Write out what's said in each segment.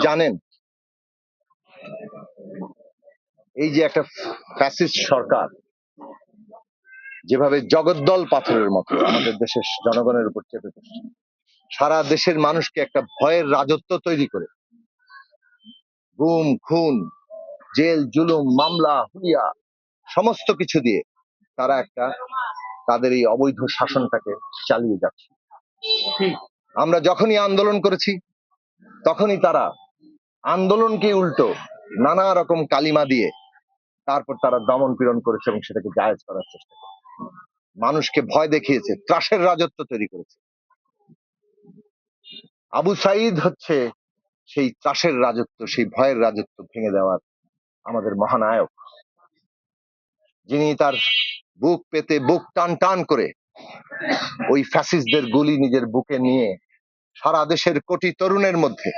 জানেন এই যে একটা ফ্যাসিস্ট সরকার যেভাবে জগদ্দল পাথরের মতো আমাদের দেশের জনগণের উপর চেপে বসছে, সারা দেশের মানুষকে একটা ভয়ের রাজত্ব তৈরি করে গুম খুন জেল জুলুম মামলা হুলিয়া সমস্ত কিছু দিয়ে তারা একটা তাদের এই অবৈধ শাসনটাকে চালিয়ে যাচ্ছে। আমরা যখনই আন্দোলন করেছি তখনই তারা আন্দোলনকে উল্টো নানা রকম কালিমা দিয়ে তারপর তারা দমন পীড়ন করেছে এবং সেটাকে জায়েজ করার চেষ্টা করেছে, মানুষকে ভয় দেখিয়েছে, ত্রাসের রাজত্ব তৈরি করেছে। আবু সাইদ হচ্ছে সেই ত্রাসের রাজত্ব, সেই ভয়ের রাজত্ব ভেঙে দেওয়ার আমাদের মহানায়ক, যিনি তার বুক পেতে বুক টান টান করে ওই ফ্যাসিস্টদের গুলি নিজের বুকে নিয়ে সারা দেশের কোটি তরুণের মধ্যে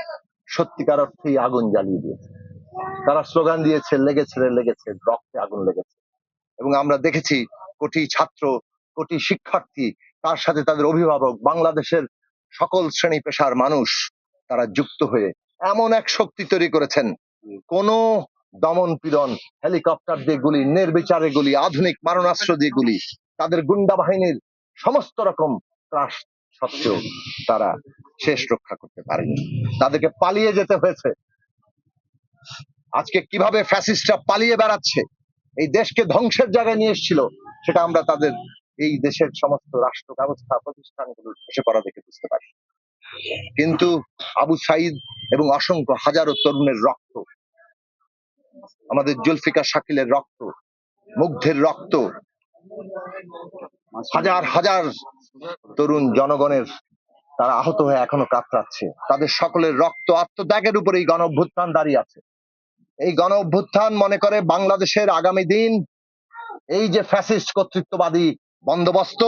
সত্যিকার অর্থেই আগুন জ্বালিয়ে দিয়েছে। তারা স্লোগান দিয়েছে লেগেছে রে লেগেছে, রক্তে আগুন লেগেছে। এবং আমরা দেখেছি কোটি ছাত্র, কোটি শিক্ষার্থী, তার সাথে তাদের অভিভাবক, বাংলাদেশের সকল শ্রেণী পেশার মানুষ তারা যুক্ত হয়ে এমন এক শক্তি তৈরি করেছেন, কোন দমন পীড়ন, হেলিকপ্টার দিয়ে গুলি, নির্বিচারে গুলি, আধুনিক মারণাস্ত্র দিয়ে গুলি, তাদের গুন্ডা বাহিনীর সমস্ত রকম ত্রাস সত্ত্বেও তারা শেষ রক্ষা করতে পারেনি, তাদেরকে পালিয়ে যেতে হয়েছে। আজকে কিভাবে ফ্যাসিস্টরা পালিয়ে বেড়াচ্ছে, এই দেশকে ধ্বংসের জায়গায় নিয়ে এসেছিল, সেটা আমরা তাদের এই দেশের সমস্ত রাষ্ট্র ব্যবস্থা প্রতিষ্ঠানগুলোর ধসে পড়া দেখে বুঝতে পারি। কিন্তু আবু সাইদ এবং অসংখ্য হাজারো তরুণের রক্ত, আমাদের জুলফিকার শাকিলের রক্ত, মুগ্ধের রক্ত, হাজার হাজার তরুণ জনগণের তারা আহত হয়ে এখনো কাতরাচ্ছে, তাদের সকলের রক্ত আত্মত্যাগের উপর এই গণ অভ্যুত্থান দাঁড়িয়ে আছে। এই গণ অভ্যুত্থান মনে করে বাংলাদেশের আগামী দিন এই যে ফ্যাসিস্ট কর্তৃত্ববাদী বন্দোবস্ত,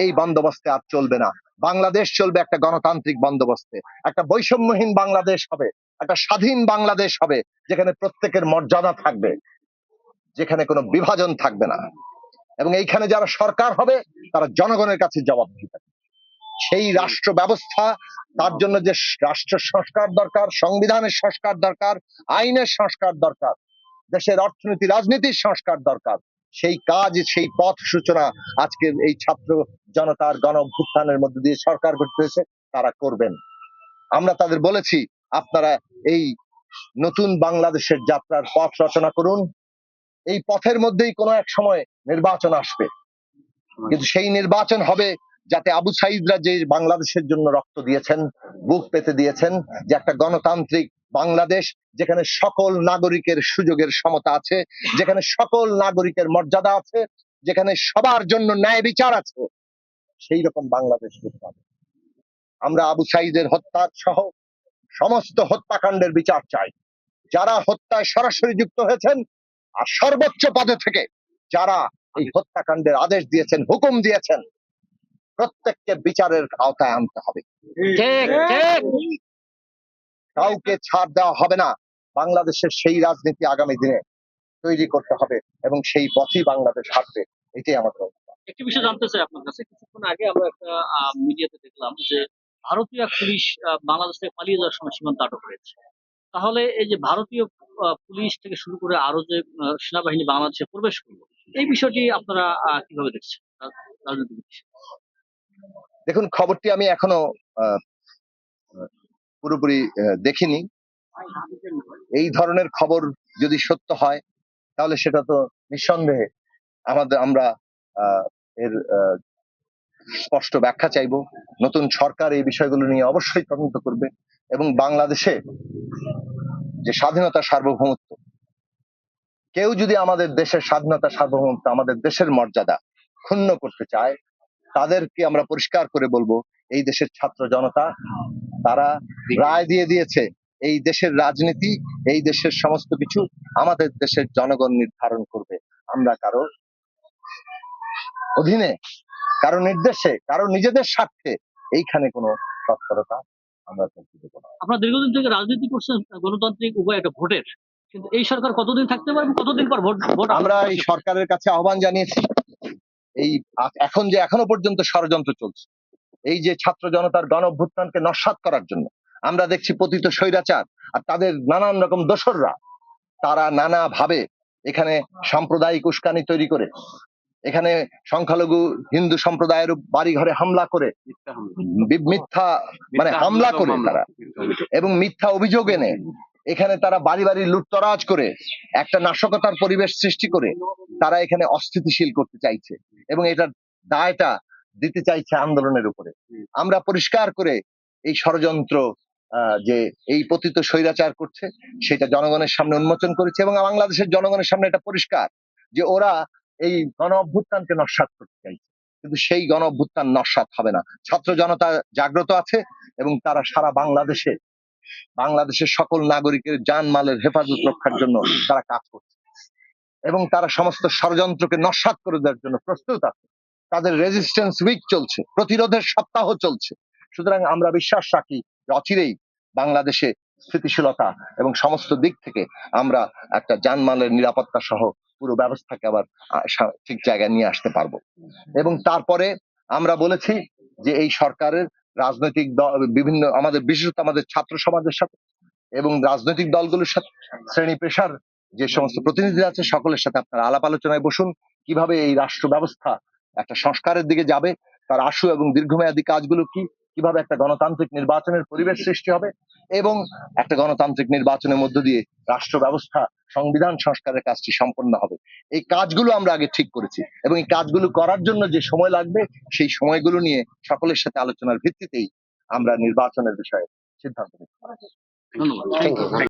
এই বন্দোবস্তে আর চলবে না। বাংলাদেশ চলবে একটা গণতান্ত্রিক বন্দোবস্তে, একটা বৈষম্যহীন বাংলাদেশ হবে, একটা স্বাধীন বাংলাদেশ হবে, যেখানে প্রত্যেকের মর্যাদা থাকবে, যেখানে কোনো বিভাজন থাকবে না, এবং এইখানে যারা সরকার হবে তারা জনগণের কাছে জবাবদিহি থাকবে। সেই রাষ্ট্র ব্যবস্থা, তার জন্য যে রাষ্ট্র সংস্কার দরকার, সংবিধানের সংস্কার দরকার, আইনের সংস্কার দরকার, দেশের অর্থনীতি রাজনীতির সংস্কার দরকার, সেই কাজ, সেই পথ সূচনা আজকে এই ছাত্র জনতার গণ অভ্যুত্থানের মধ্যে দিয়ে সরকার গঠিত হয়েছে, তারা করবেন। আমরা তাদের বলেছি আপনারা এই নতুন বাংলাদেশের যাত্রার পথ রচনা করুন, এই পথের মধ্যেই কোনো এক সময় নির্বাচন আসবে, কিন্তু সেই নির্বাচন হবে যাতে আবু সাইদরা যে বাংলাদেশের জন্য রক্ত দিয়েছেন, বুক পেতে দিয়েছেন, যে একটা গণতান্ত্রিক বাংলাদেশ যেখানে সকল নাগরিকের সুযোগের সমতা আছে, যেখানে সকল নাগরিকের মর্যাদা আছে, যেখানে সবার জন্য ন্যায় বিচার আছে, সেই রকম বাংলাদেশ করতে হবে। আমরা আবু সাইদের হত্যা সহ সমস্ত হত্যাকাণ্ডের বিচার চাই, যারা হত্যায় সরাসরি যুক্ত হয়েছেন, আর সর্বোচ্চ পদে থেকে যারা এই হত্যাকাণ্ডের আদেশ দিয়েছেন, হুকুম দিয়েছেন, প্রত্যেককে বিচারের আওতায় আনতে হবে। কাউকে ছাড় দেওয়া হবে না। বাংলাদেশের সেই রাজনীতি আগামী দিনে তৈরি করতে হবে এবং সেই পথেই বাংলাদেশ হাঁটবে, এটাই আমাদের অবস্থা। একটি বিষয় জানতে চাই আপনার কাছে, কিছুক্ষণ আগে আমরা একটা মিডিয়াতে দেখলাম যে ভারতীয় পুলিশ বাংলাদেশ থেকে পালিয়ে যাওয়ার সময় সীমান্ত আটক হয়েছে। তাহলে এই যে ভারতীয় পুলিশ থেকে শুরু করে আরো যে সেনাবাহিনী বাংলাদেশে প্রবেশ করলো, এই বিষয়টি আপনারা কিভাবে দেখছেন রাজনৈতিক বিষয়? দেখুন, খবরটি আমি এখনো পুরোপুরি দেখিনি। এই ধরনের খবর যদি সত্য হয় তাহলে সেটা তো নিঃসন্দেহে আমরা এর স্পষ্ট ব্যাখ্যা চাইব। নতুন সরকার এই বিষয়গুলো নিয়ে অবশ্যই তদন্ত করবে এবং বাংলাদেশে যে স্বাধীনতা সার্বভৌমত্ব, কেউ যদি আমাদের দেশের স্বাধীনতা সার্বভৌমত্ব, আমাদের দেশের মর্যাদা ক্ষুণ্ণ করতে চায়, তাদেরকে আমরা পরিষ্কার করে বলবো, এই দেশের ছাত্র জনতা তারা রায় দিয়ে দিয়েছে, এই দেশের রাজনীতি, এই দেশের সমস্ত কিছু আমাদের দেশের জনগণ নির্ধারণ করবে। আমরা কারো অধীনে, কারো নির্দেশে, কারো নিজেদের স্বার্থে এইখানে কোনো তৎপরতা আমরা করতে দেব না। আপনারা দীর্ঘদিন থেকে রাজনীতি করছেন গণতান্ত্রিক উপায় একটা ভোটের, কিন্তু এই সরকার কতদিন থাকতে পারবে, কতদিন পর ভোট? আমরা এই সরকারের কাছে আহ্বান জানিয়েছি, এই এখন যে এখনো পর্যন্ত ষড়যন্ত্র চলছে, এই যে ছাত্র জনতার গণ অভ্যুত্থানকে নস্যাৎ করার জন্য, আমরা দেখছি পতিত স্বৈরাচার আর তাদের নানান রকম দোসররা, তারা নানা ভাবে এখানে সাম্প্রদায়িক উস্কানি তৈরি করে, এখানে সংখ্যালঘু হিন্দু সম্প্রদায়ের বাড়ি ঘরে হামলা করে, মিথ্যা মানে হামলা করে তারা, এবং মিথ্যা অভিযোগ এনে এখানে তারা বাড়ি বাড়ি লুটতরাজ করে একটা নাশকতার পরিবেশ সৃষ্টি করে তারা এখানে অস্থিতিশীল করতে চাইছে এবং এটার দায়টা দিতে চাইছে আন্দোলনের উপরে। আমরা পরিষ্কার করে এই ষড়যন্ত্র যে এই পতিত স্বৈরাচার করছে সেটা জনগণের সামনে উন্মোচন করেছে এবং বাংলাদেশের জনগণের সামনে এটা পরিষ্কার যে ওরা এই গণ অভ্যুত্থানকে নস্যাৎ করতে চাইছে, কিন্তু সেই গণ অভ্যুত্থান নস্যাৎ হবে না। ছাত্র জনতা জাগ্রত আছে এবং তারা সারা বাংলাদেশের সকল নাগরিকের জানমালের হেফাজত রক্ষার জন্য তারা কাজ করছে এবং তারা সমস্ত ষড়যন্ত্রকে নস্যাৎ করে দেওয়ার জন্য প্রস্তুত আছে। তাদের রেজিস্ট্যান্স উইক চলছে, প্রতিরোধের সপ্তাহ চলছে। সুতরাং আমরা বিশ্বাস রাখি যে অচিরেই বাংলাদেশে স্থিতিশীলতা এবং সমস্ত দিক থেকে আমরা একটা জানমালের নিরাপত্তা সহ পুরো ব্যবস্থাকে আবার ঠিক জায়গায় নিয়ে আসতে পারবো। এবং তারপরে আমরা বলেছি যে এই সরকারের রাজনৈতিক বিভিন্ন আমাদের বিশেষত আমাদের ছাত্র সমাজের সাথে এবং রাজনৈতিক দলগুলোর সাথে, শ্রেণী পেশার যে সমস্ত প্রতিনিধি আছে সকলের সাথে আপনারা আলাপ আলোচনায় বসুন, কিভাবে এই রাষ্ট্র ব্যবস্থা একটা সংস্কারের দিকে যাবে, তার আশু এবং দীর্ঘমেয়াদী কাজগুলো কি, কিভাবে একটা গণতান্ত্রিক নির্বাচনের পরিবেশ সৃষ্টি হবে এবং একটা গণতান্ত্রিক নির্বাচনের মধ্য দিয়ে রাষ্ট্র ব্যবস্থা সংবিধান সংস্কারের কাজটি সম্পন্ন হবে। এই কাজগুলো আমরা আগে ঠিক করেছি এবং এই কাজগুলো করার জন্য যে সময় লাগবে সেই সময়গুলো নিয়ে সকলের সাথে আলোচনার ভিত্তিতেই আমরা নির্বাচনের বিষয়ে সিদ্ধান্ত নিতে পারব। ধন্যবাদ।